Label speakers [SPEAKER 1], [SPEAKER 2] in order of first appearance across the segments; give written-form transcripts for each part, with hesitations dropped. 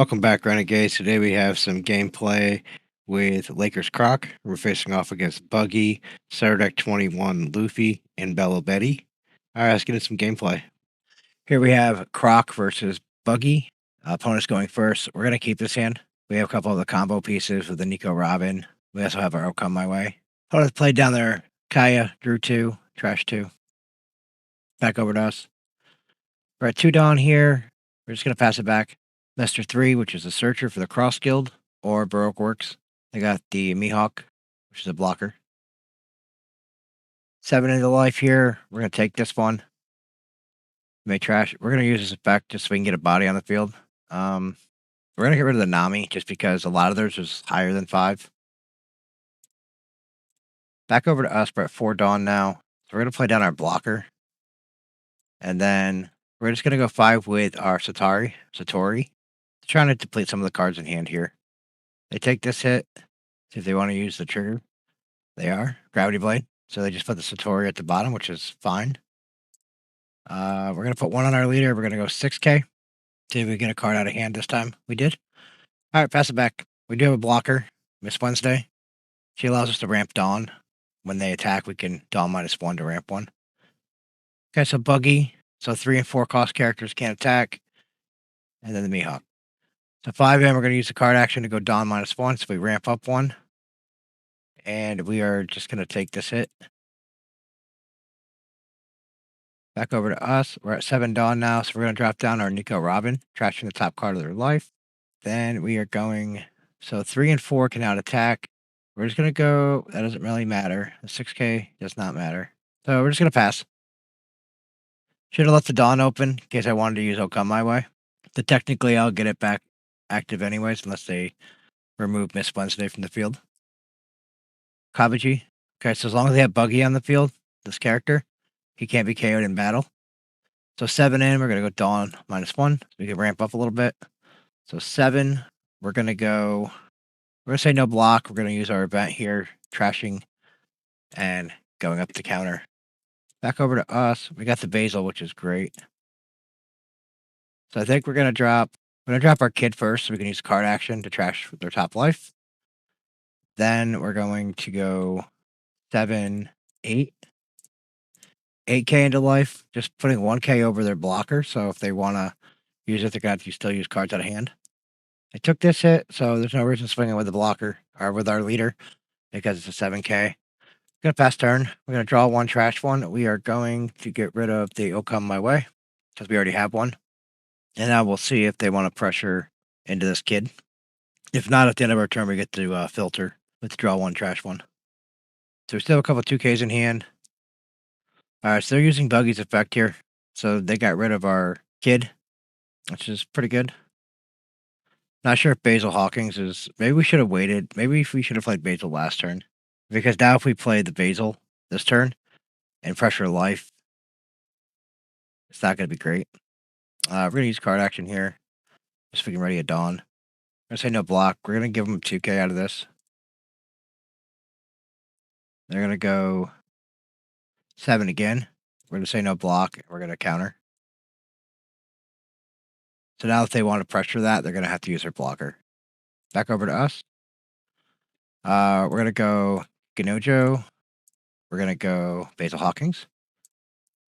[SPEAKER 1] Welcome back, Renegades. Today we have some gameplay with Lakers Croc. We're facing off against Buggy, ST21 Luffy, and Belo Betty. All right, let's get into some gameplay. Here we have Croc versus Buggy. Opponent's going first. We're going to keep this hand. We have a couple of the combo pieces with the Nico Robin. We also have our O Come My Way. Opponent's played down there. Kaya, drew 2, trash 2. Back over to us. We're at 2 Dawn here. We're just going to pass it back. Mester 3, which is a searcher for the Cross Guild, or Baroque Works. They got the Mihawk, which is a blocker. 7 into life here. We're going to take this one. May trash. We're going to use this effect just so we can get a body on the field. We're going to get rid of the Nami just because a lot of theirs is higher than 5. Back over to us. We're at 4 Dawn now. So we're going to play down our blocker. And then we're just going to go 5 with our Satori. Trying to deplete some of the cards in hand here. They take this hit. See if they want to use the trigger. They are. Gravity Blade. So they just put the Satori at the bottom, which is fine. We're going to put 1 on our leader. We're going to go 6K. See if we get a card out of hand this time. We did. All right, pass it back. We do have a blocker, Miss Wednesday. She allows us to ramp Dawn. When they attack, we can Dawn -1 to ramp 1. Okay, so Buggy. So 3 and 4 cost characters can't attack. And then the Mihawk. So 5 in, we're going to use the card action to go Dawn -1, so we ramp up 1. And we are just going to take this hit. Back over to us. We're at 7 Dawn now, so we're going to drop down our Nico Robin, trashing the top card of their life. Then we are going, so 3 and 4 can out attack. We're just going to go, that doesn't really matter. The 6K does not matter. So we're just going to pass. Should have left the Dawn open in case I wanted to use O Come My Way. So technically, I'll get it back active anyways, unless they remove Miss Wednesday from the field. Kabuji. Okay, so as long as they have Buggy on the field, this character, he can't be KO'd in battle. So 7 in, we're going to go Dawn -1. So we can ramp up a little bit. So 7, we're going to say no block. We're going to use our event here, trashing and going up to counter. Back over to us. We got the Basil, which is great. So I think we're going to drop our kid first so we can use card action to trash their top life. Then we're going to go 7, 8. 8K into life, just putting 1K over their blocker. So if they want to use it, they're going to have to still use cards out of hand. I took this hit, so there's no reason swinging with the blocker or with our leader because it's a 7K. Going to pass turn. We're going to draw 1, trash 1. We are going to get rid of the O Come My Way because we already have 1. And now we'll see if they want to pressure into this kid. If not, at the end of our turn, we get to filter with draw 1, trash 1. So we still have a couple 2Ks in hand. All right, so they're using Buggy's effect here. So they got rid of our kid, which is pretty good. Not sure if Basil Hawkins is... Maybe we should have waited. Maybe we should have played Basil last turn. Because now if we play the Basil this turn and pressure life, it's not going to be great. We're going to use card action here. Just so we can ready a Dawn. We're going to say no block. We're going to give them 2K out of this. They're going to go 7 again. We're going to say no block. We're going to counter. So now if they want to pressure that, they're going to have to use their blocker. Back over to us. We're going to go Ginojo. We're going to go Basil Hawkins.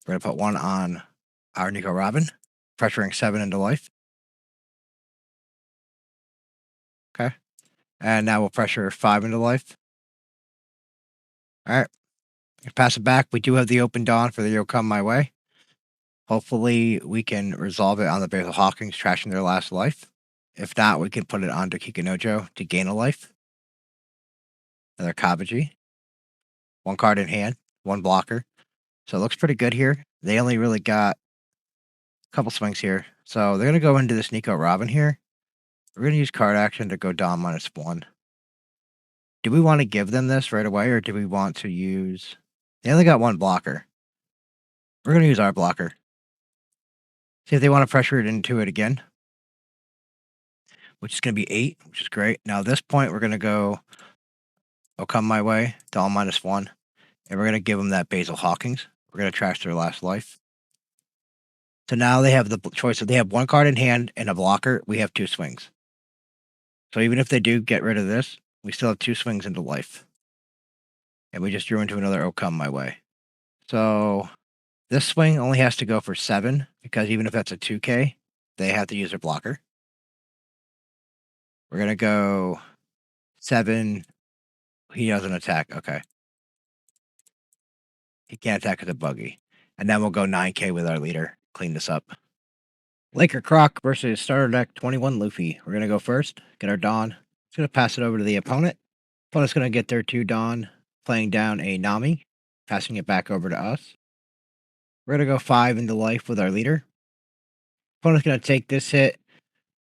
[SPEAKER 1] We're going to put 1 on our Nico Robin, pressuring 7 into life. Okay. And now we'll pressure 5 into life. All right. Pass it back. We do have the open Dawn for the O Come My Way. Hopefully, we can resolve it on the Basil Hawkins, trashing their last life. If not, we can put it onto Kikinojo to gain a life. Another Kabuji. 1 card in hand, 1 blocker. So it looks pretty good here. They only really got a couple swings here. So they're going to go into this Nico Robin here. We're going to use card action to go Dawn -1. Do we want to give them this right away, or do we want to use... They only got 1 blocker. We're going to use our blocker. See if they want to pressure it into it again. Which is going to be 8, which is great. Now at this point, we're going to go O Come My Way, Dawn -1. And we're going to give them that Basil Hawkins. We're going to trash their last life. So now they have the choice. If they have 1 card in hand and a blocker, we have 2 swings. So even if they do get rid of this, we still have 2 swings into life. And we just drew into another "Oh Come My Way." So this swing only has to go for 7, because even if that's a 2K, they have to use their blocker. We're going to go 7. He doesn't attack. Okay. He can't attack with a Buggy. And then we'll go 9K with our leader. Clean this up. Laker Croc versus starter deck 21 Luffy. We're going to go first. Get our Dawn. It's going to pass it over to the opponent. Opponent's going to get their 2 Dawn, playing down a Nami, passing it back over to us. We're going to go 5 into life with our leader. Opponent's going to take this hit.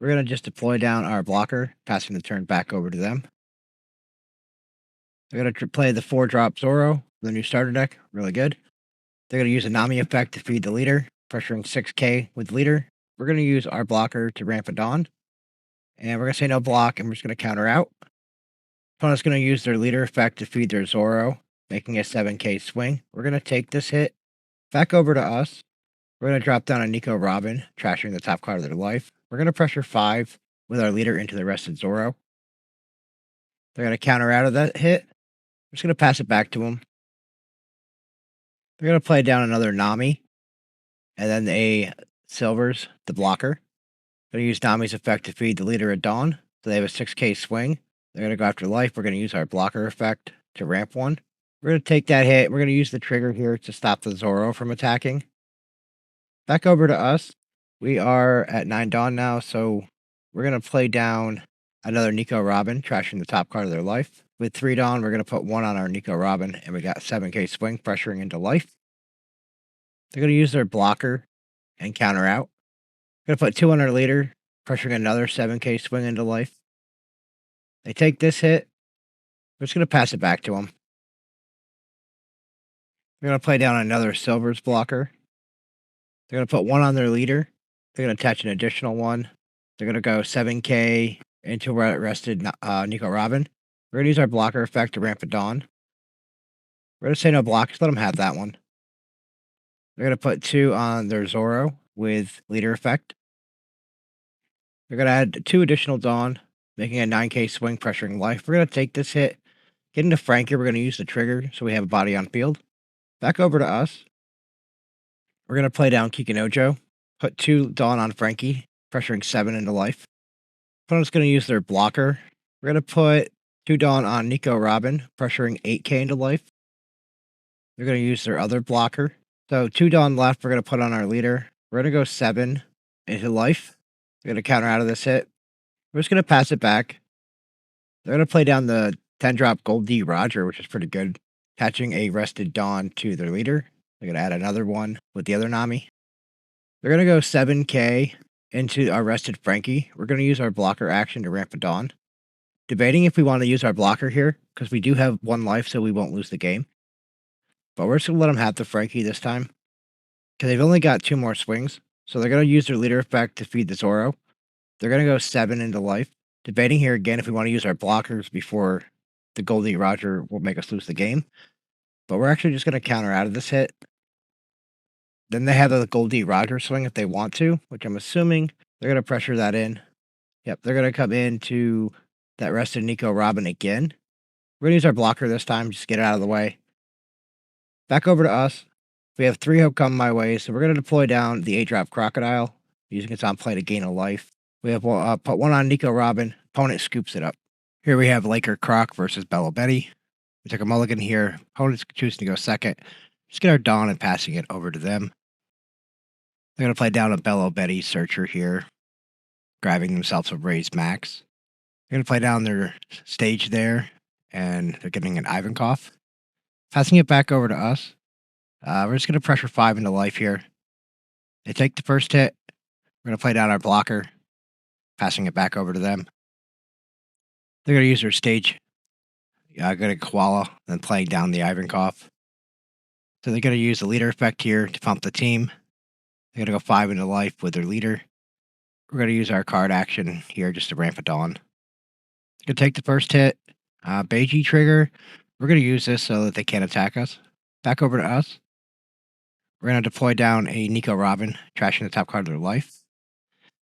[SPEAKER 1] We're going to just deploy down our blocker, passing the turn back over to them. They're going to play the 4-drop Zoro, the new starter deck. Really good. They're going to use a Nami effect to feed the leader, pressuring 6K with leader. We're going to use our blocker to ramp a Dawn. And we're going to say no block, and we're just going to counter out. Opponent's going to use their leader effect to feed their Zoro, making a 7K swing. We're going to take this hit back over to us. We're going to drop down a Nico Robin, trashing the top card of their life. We're going to pressure 5 with our leader into the rested Zoro. They're going to counter out of that hit. We're just going to pass it back to them. They're going to play down another Nami, and then a Silvers, the blocker. Going to use Nami's effect to feed the leader at Dawn, so they have a 6K swing. They're going to go after life. We're going to use our blocker effect to ramp one. We're going to take that hit. We're going to use the trigger here to stop the Zoro from attacking. Back over to us. We are at 9 Dawn now, so we're going to play down another Nico Robin, trashing the top card of their life. With 3 Dawn, we're going to put 1 on our Nico Robin, and we got 7K swing, pressuring into life. They're going to use their blocker and counter out. Going to put 2 on our leader, pressuring another 7K swing into life. They take this hit. We're just going to pass it back to them. They're going to play down another Silvers blocker. They're going to put 1 on their leader. They're going to attach an additional 1. They're going to go 7K into rested Nico Robin. We're going to use our blocker effect to ramp a Dawn. We're going to say no block. Just let them have that one. They're going to put 2 on their Zoro with leader effect. They're going to add 2 additional Dawn, making a 9K swing, pressuring life. We're going to take this hit. Get into Frankie. We're going to use the trigger so we have a body on field. Back over to us. We're going to play down Kikinojo. Put 2 Dawn on Frankie, pressuring 7 into life. Opponent's going to use their blocker. We're going to put 2 Dawn on Nico Robin, pressuring 8K into life. They're going to use their other blocker. So 2 Dawn left, we're going to put on our leader. We're going to go 7 into life. We're going to counter out of this hit. We're just going to pass it back. They're going to play down the 10-drop Gold D Roger, which is pretty good, attaching a rested Dawn to their leader. They're going to add another one with the other Nami. They're going to go 7K into our rested Frankie. We're going to use our blocker action to ramp a Dawn. Debating if we want to use our blocker here, because we do have 1 life, so we won't lose the game. But we're just going to let them have the Frankie this time, because they've only got 2 more swings. So they're going to use their leader effect to feed the Zoro. They're going to go 7 into life. Debating here again if we want to use our blockers before the Goldie Roger will make us lose the game. But we're actually just going to counter out of this hit. Then they have the Goldie Roger swing if they want to, which I'm assuming they're going to pressure that in. Yep, they're going to come into that rested Nico Robin again. We're going to use our blocker this time, just get it out of the way. Back over to us. We have 3 Hope Come My Way, so we're going to deploy down the 8-drop Crocodile, using its on play to gain a life. We have put 1 on Nico Robin. Opponent scoops it up. Here we have Laker Croc versus Belo Betty. We took a mulligan here. Opponent's choosing to go second. Just get our Dawn and passing it over to them. They're going to play down a Belo Betty Searcher here, grabbing themselves a Raise Max. They're going to play down their stage there, and they're getting an Ivankov. Passing it back over to us. We're just going to pressure 5 into life here. They take the first hit. We're going to play down our blocker, passing it back over to them. They're going to use their stage. Going to Koala, then playing down the Ivankov. So they're going to use the leader effect here to pump the team. They're going to go 5 into life with their leader. We're going to use our card action here just to ramp it on. Going to take the first hit. Beiji trigger. We're going to use this so that they can't attack us. Back over to us. We're going to deploy down a Nico Robin, trashing the top card of their life.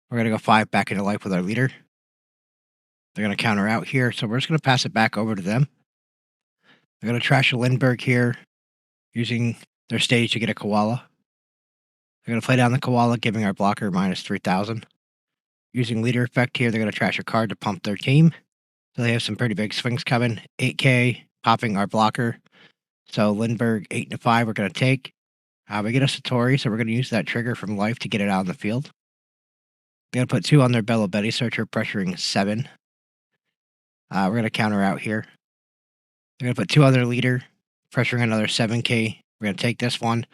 [SPEAKER 1] We're going to go 5 back into life with our leader. They're going to counter out here, so we're just going to pass it back over to them. They're going to trash a Lindbergh here, using their stage to get a koala. They're going to play down the koala, giving our blocker minus 3,000. Using leader effect here, they're going to trash a card to pump their team. So they have some pretty big swings coming. 8K, popping our blocker. So Lindbergh, 8 and 5, we're going to take. We get a Satori, so we're going to use that trigger from life to get it out on the field. They're going to put 2 on their Belo Betty searcher, pressuring 7. We're going to counter out here. They're going to put 2 on their leader, pressuring another 7K. We're going to take this one.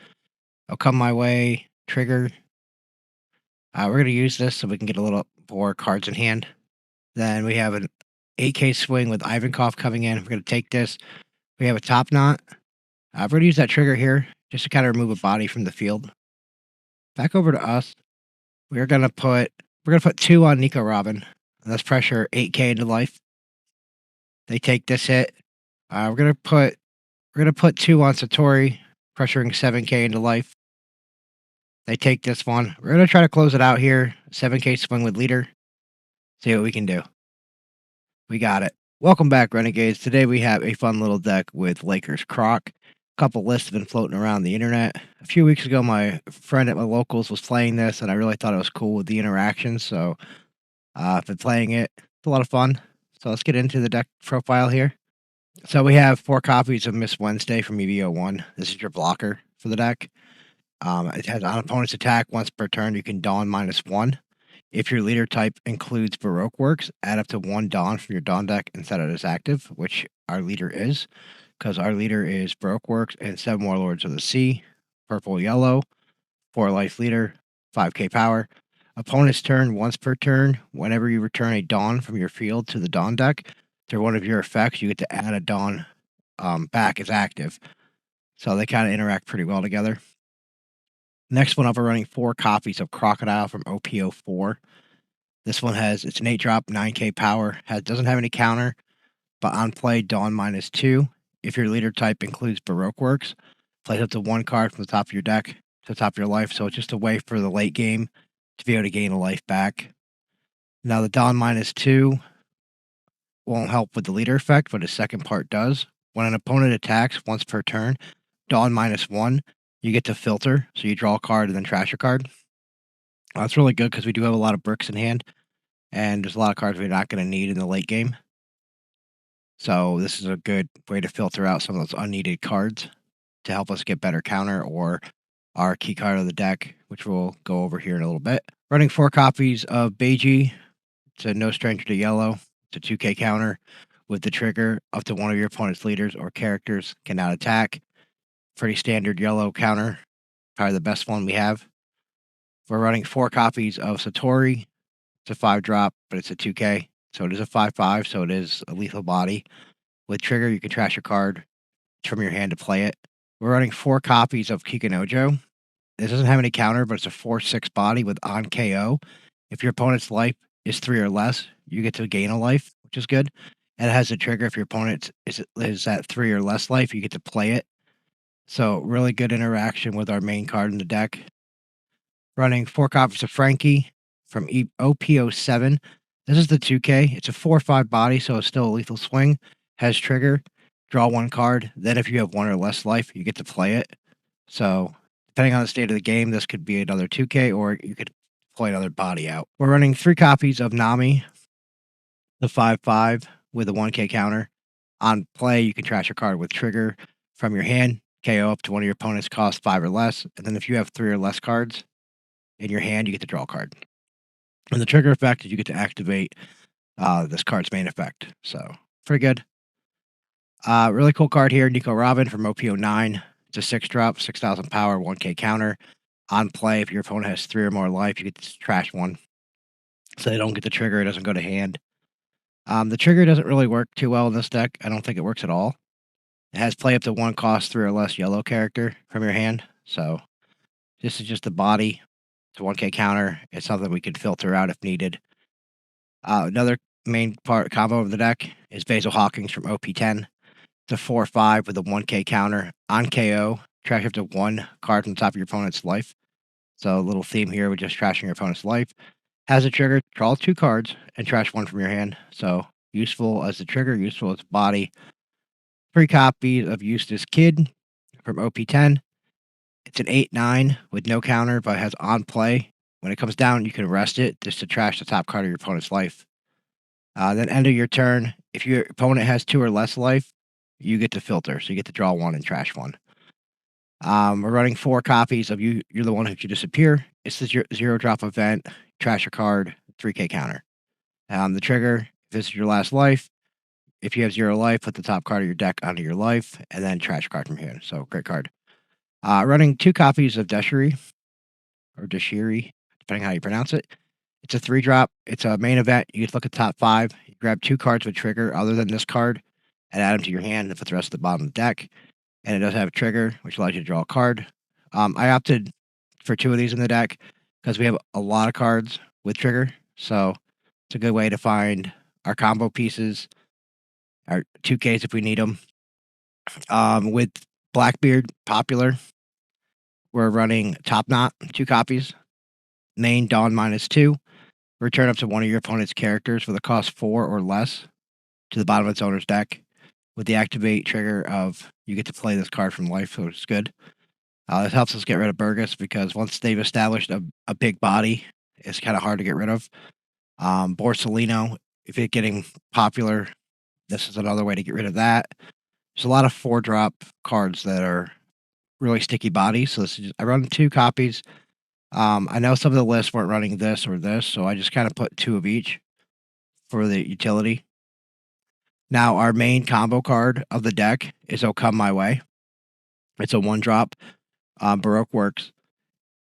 [SPEAKER 1] It'll come my way. Trigger. We're going to use this so we can get a little more cards in hand. Then we have an 8K swing with Ivankov coming in. We're going to take this. We have a top knot. We're going to use that trigger here just to kind of remove a body from the field. Back over to us. We're going to put 2 on Nico Robin. And let's pressure 8K into life. They take this hit. We're going to put 2 on Satori, pressuring 7K into life. They take this one. We're going to try to close it out here. 7K swing with leader. See what we can do. We got it. Welcome back, Renegades. Today we have a fun little deck with Lakers Croc. A couple lists have been floating around the internet. A few weeks ago, my friend at my locals was playing this, and I really thought it was cool with the interactions. So I've been playing it. It's a lot of fun. So let's get into the deck profile here. So we have 4 copies of Miss Wednesday from EVO1. This is your blocker for the deck. It has on opponent's attack once per turn. You can Dawn -1. If your leader type includes Baroque Works, add up to 1 Dawn from your Dawn deck and set it as active, which our leader is, because our leader is Baroque Works and 7 Warlords of the Sea, purple, yellow, 4 life leader, 5K power. Opponent's turn once per turn. Whenever you return a Dawn from your field to the Dawn deck, through one of your effects, you get to add a Dawn back as active. So they kind of interact pretty well together. Next one up, we're running 4 copies of Crocodile from OP04. This one it's an 8-drop, 9K power. Doesn't have any counter, but on play, Dawn -2. If your leader type includes Baroque Works, place up to 1 card from the top of your deck to the top of your life. So it's just a way for the late game to be able to gain a life back. Now the Dawn -2 won't help with the leader effect, but his second part does. When an opponent attacks once per turn, Dawn -1, you get to filter, so you draw a card and then trash a card. That's really good because we do have a lot of bricks in hand, and there's a lot of cards we're not going to need in the late game. So this is a good way to filter out some of those unneeded cards to help us get better counter or our key card of the deck, which we'll go over here in a little bit. Running 4 copies of Buggy. It's a no stranger to yellow. It's a 2K counter with the trigger. Up to 1 of your opponent's leaders or characters can now attack. Pretty standard yellow counter. Probably the best one we have. We're running 4 copies of Satori. It's a 5-drop, but it's a 2K. So it is a 5/5, so it is a lethal body. With trigger, you can trash a card from your hand to play it. We're running 4 copies of Kikanojo. This doesn't have any counter, but it's a 4/6 body with on KO. If your opponent's life is 3 or less, you get to gain a life, which is good. And it has a trigger if your opponent is at 3 or less life, you get to play it. So really good interaction with our main card in the deck. Running 4 copies of Frankie from OP07. This is the 2K. It's a 4/5 body, so it's still a lethal swing. Has trigger. Draw 1 card. Then if you have 1 or less life, you get to play it. So depending on the state of the game, this could be another 2K, or you could play another body out. We're running 3 copies of Nami, the 5/5 with a 1K counter. On play, you can trash a card with trigger from your hand. KO up to 1 of your opponent's cost 5 or less. And then if you have 3 or less cards in your hand, you get to draw a card. And the trigger effect is you get to activate this card's main effect. So pretty good. Really cool card here, Nico Robin from OP09. It's a 6-drop, 6,000 power, 1K counter. On play, if your opponent has 3 or more life, you get to trash 1. So they don't get the trigger, it doesn't go to hand. The trigger doesn't really work too well in this deck. I don't think it works at all. It has play up to 1 cost 3 or less yellow character from your hand. So this is just the body. It's a 1K counter. It's something we could filter out if needed. Another main part combo of the deck is Basil Hawkins from OP10. It's a 4/5 with a 1K counter. On KO, trash up to 1 card from the top of your opponent's life. So a little theme here with just trashing your opponent's life. Has a trigger, draw 2 cards, and trash 1 from your hand. So useful as the trigger, useful as body. 3 copies of Eustace Kid from OP10. It's an 8/9 with no counter, but has on play. When it comes down, you can rest it just to trash the top card of your opponent's life. Then end of your turn, if your opponent has 2 or less life, you get to filter. So you get to draw 1 and trash 1. We're running 4 copies of you. You're the one who should disappear. It's the 0 drop event. Trash a card, 3K counter. The trigger, if this is your last life, if you have 0 life, put the top card of your deck onto your life, and then trash a card from here. So great card. Running 2 copies of Deshiri, or Deshiri, depending how you pronounce it. It's a 3-drop. It's a main event. You get to look at the top 5. You grab 2 cards with trigger other than this card and add them to your hand and put the rest at the bottom of the deck. And it does have a trigger, which allows you to draw a card. I opted for 2 of these in the deck because we have a lot of cards with trigger. So it's a good way to find our combo pieces, our 2Ks if we need them. With Blackbeard popular, we're running Top Knot, 2 copies. Main Dawn -2. Return up to one of your opponent's characters with a cost 4 or less to the bottom of its owner's deck. With the activate trigger of you get to play this card from life, so it's good. This helps us get rid of Burgess because once they've established a big body, it's kind of hard to get rid of. Borsalino, if it's getting popular, this is another way to get rid of that. There's a lot of 4-drop cards that are really sticky bodies. So I run 2 copies. I know some of the lists weren't running this or this, so I just kind of put 2 of each for the utility. Now, our main combo card of the deck is "Oh Come My Way." It's a 1-drop Baroque Works.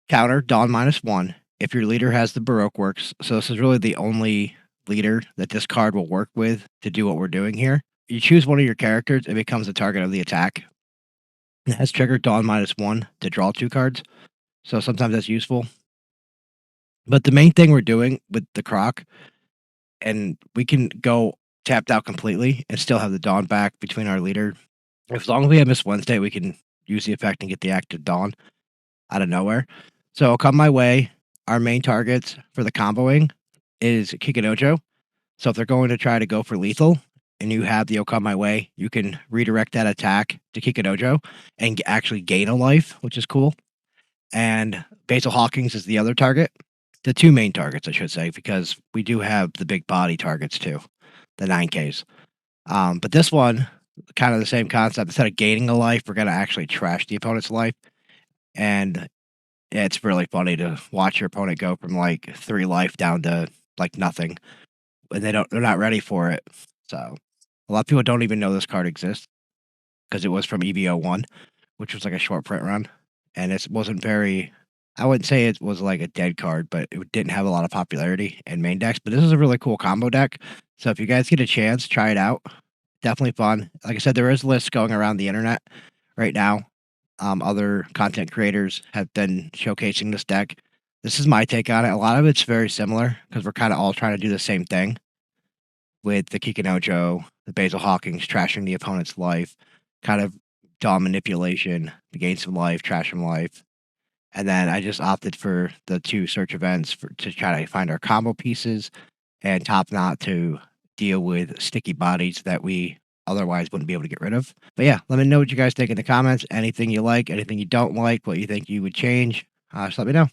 [SPEAKER 1] Counter, Dawn -1. If your leader has the Baroque Works, so this is really the only leader that this card will work with to do what we're doing here. You choose one of your characters, it becomes the target of the attack. It has triggered Dawn -1 to draw 2 cards, so sometimes that's useful. But the main thing we're doing with the Croc, and we can go tapped out completely and still have the Dawn back between our leader. As long as we have Miss Wednesday, we can use the effect and get the active Dawn out of nowhere. So Come My Way, our main targets for the comboing is Kikinojo. So if they're going to try to go for lethal and you have the "Oh Come My Way," you can redirect that attack to Kikinojo and actually gain a life, which is cool. And Basil Hawkins is the other target. The 2 main targets, I should say, because we do have the big body targets too, the 9Ks. But this one, kind of the same concept. Instead of gaining a life, we're going to actually trash the opponent's life. And it's really funny to watch your opponent go from like 3 life down to like nothing. And they're not ready for it. So a lot of people don't even know this card exists because it was from EVO1, which was like a short print run. And it wasn't very, I wouldn't say it was like a dead card, but it didn't have a lot of popularity in main decks. But this is a really cool combo deck. So if you guys get a chance, try it out. Definitely fun. Like I said, there is lists going around the internet right now. Other content creators have been showcasing this deck. This is my take on it. A lot of it's very similar because we're kind of all trying to do the same thing with the Kikinojo, the Basil Hawkins, trashing the opponent's life, kind of Dawn manipulation, to gain some life, trash some life. And then I just opted for the 2 search events to try to find our combo pieces and Top Knot to deal with sticky bodies that we otherwise wouldn't be able to get rid of. But yeah, let me know what you guys think in the comments. Anything you like, anything you don't like, what you think you would change. Just let me know.